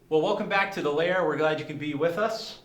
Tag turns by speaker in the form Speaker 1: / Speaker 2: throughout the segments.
Speaker 1: Well, welcome back to the Lair. We're glad you can be with us.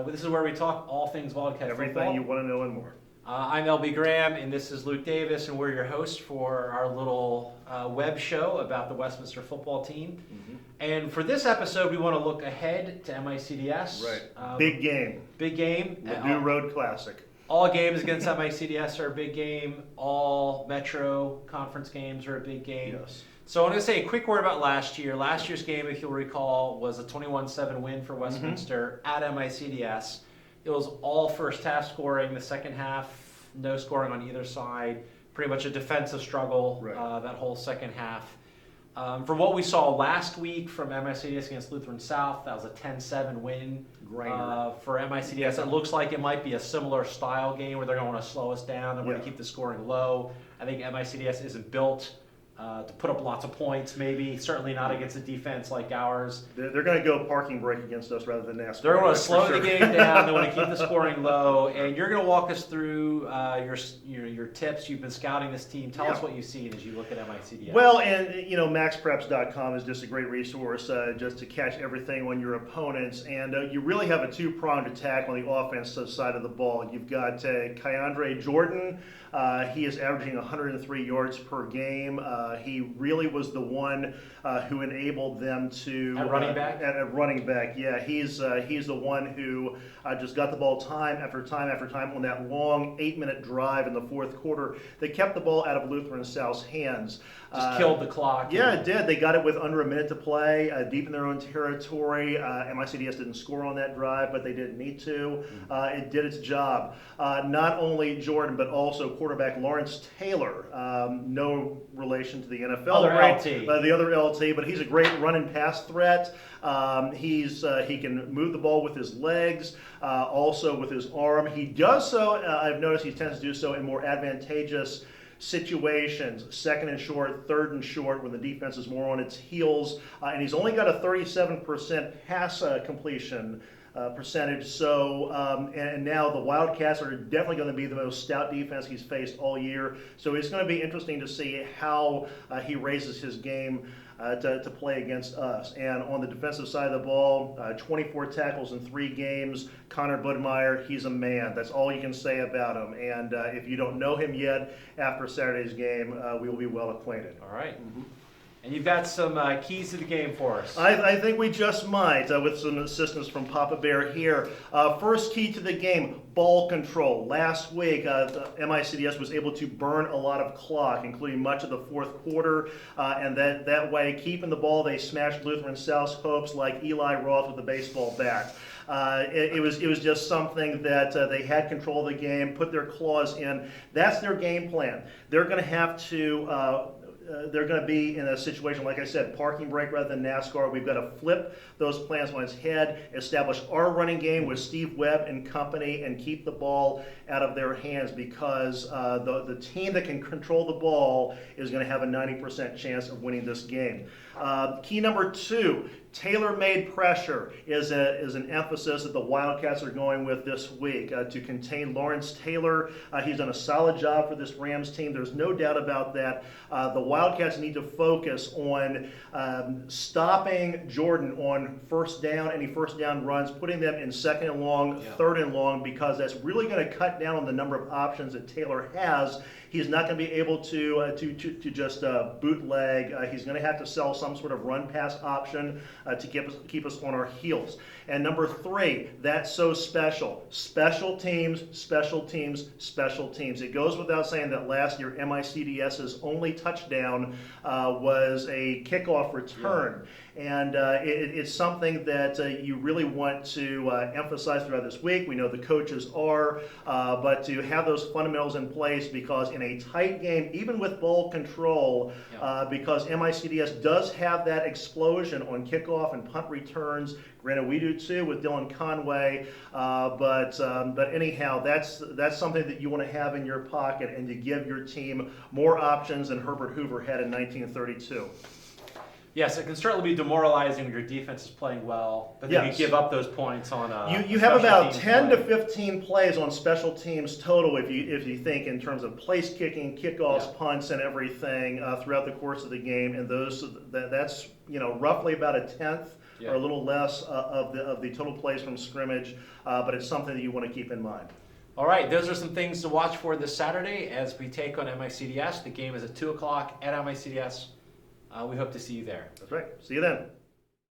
Speaker 1: This is where we talk all things Wildcat
Speaker 2: Everything
Speaker 1: football.
Speaker 2: you want to know and more.
Speaker 1: I'm LB Graham, and this is Luke Davis, and we're your hosts for our little web show about the Westminster football team.
Speaker 2: Mm-hmm.
Speaker 1: And for this episode, we want to look ahead to MICDS.
Speaker 2: Right. Big game.
Speaker 1: Big game.
Speaker 2: Ladue Road Classic.
Speaker 1: All games against MICDS are a big game. All Metro Conference games are a big game.
Speaker 2: Yes.
Speaker 1: So I'm going to say a quick word about last year. Last year's game, if you'll recall, was a 21-7 win for Westminster at MICDS. It was all first half scoring. The second half, no scoring on either side. Pretty much a defensive struggle that whole second half. From what we saw last week from MICDS against Lutheran South, that was a 10-7 win for MICDS. It looks like it might be a similar style game where they're going to want to slow us down. They're going to keep the scoring low. I think MICDS isn't built to put up lots of points, maybe. Certainly not against a defense like ours.
Speaker 2: They're going to go parking brake against us rather than NASCAR.
Speaker 1: They're going to slow the game down. They want to keep the scoring low. And you're going to walk us through your tips. You've been scouting this team. Tell us what you've seen as you look at MICDS.
Speaker 2: Well, and maxpreps.com is just a great resource just to catch everything on your opponents. And you really have a two-pronged attack on the offensive side of the ball. You've got Keandre Jordan. He is averaging 103 yards per game. He really was the one who enabled them to
Speaker 1: at running back.
Speaker 2: At running back, yeah, he's the one who just got the ball time after time after time on that long 8-minute drive in the fourth quarter. They kept the ball out of Lutheran South's hands.
Speaker 1: Just killed the clock.
Speaker 2: Yeah, it did. They got it with under a minute to play, deep in their own territory. MICDS didn't score on that drive, but they didn't need to. It did its job. Not only Jordan, but also quarterback Lawrence Taylor. No relation to the NFL. The other LT, but he's a great run and pass threat. He can move the ball with his legs, also with his arm. He does so, I've noticed he tends to do so in more advantageous situations, second and short, third and short, when the defense is more on its heels. And he's only got a 37% pass completion percentage. So, and now the Wildcats are definitely going to be the most stout defense he's faced all year. So it's going to be interesting to see how he raises his game to play against us. And on the defensive side of the ball, 24 tackles in 3 games. Connor Budmeyer, he's a man. That's all you can say about him. And if you don't know him yet, after Saturday's game, we will be well acquainted.
Speaker 1: All right. Mm-hmm. And you've got some keys to the game for us.
Speaker 2: I think we just might, with some assistance from Papa Bear here. First key to the game, ball control. Last week, MICDS was able to burn a lot of clock, including much of the fourth quarter. And that way, keeping the ball, they smashed Lutheran South's hopes like Eli Roth with a baseball bat. It was just something that they had control of the game, put their claws in. That's their game plan. They're going to have to... they're going to be in a situation, like I said, parking brake rather than NASCAR. We've got to flip those plans on its head, establish our running game with Steve Webb and company, and keep the ball out of their hands, because the team that can control the ball is going to have a 90% chance of winning this game. Key number 2, tailor-made pressure is an emphasis that the Wildcats are going with this week to contain Lawrence Taylor. He's done a solid job for this Rams team. There's no doubt about that. The Wildcats need to focus on stopping Jordan on first down, any first down runs, putting them in second and long, third and long, because that's really going to cut down on the number of options that Taylor has. He's not going to be able to just bootleg. He's going to have to sell some sort of run-pass option to keep us on our heels. And number 3, that's so special. Special teams, special teams, special teams. It goes without saying that last year MICDS's only touchdown was a kickoff return. And it's something that you really want to emphasize throughout this week. We know the coaches are, but to have those fundamentals in place, because in a tight game, even with ball control, because MICDS does have that explosion on kickoff and punt returns. Granted, we do too with Dylan Conway, but anyhow, that's something that you want to have in your pocket and to give your team more options than Herbert Hoover had in 1932.
Speaker 1: Yes, it can certainly be demoralizing when your defense is playing well, but then
Speaker 2: Yes.
Speaker 1: you give up those points on
Speaker 2: You have about
Speaker 1: special
Speaker 2: 10
Speaker 1: teams
Speaker 2: to
Speaker 1: play.
Speaker 2: 15 plays on special teams total if you think in terms of place kicking, kickoffs,
Speaker 1: Yeah.
Speaker 2: punts, and everything throughout the course of the game, and that's roughly about a tenth
Speaker 1: Yeah.
Speaker 2: or a little less of the total plays from scrimmage, but it's something that you want to keep in mind.
Speaker 1: All right, those are some things to watch for this Saturday as we take on MICDS. The game is at 2 o'clock at MICDS. We hope to see you there.
Speaker 2: That's right. See you then.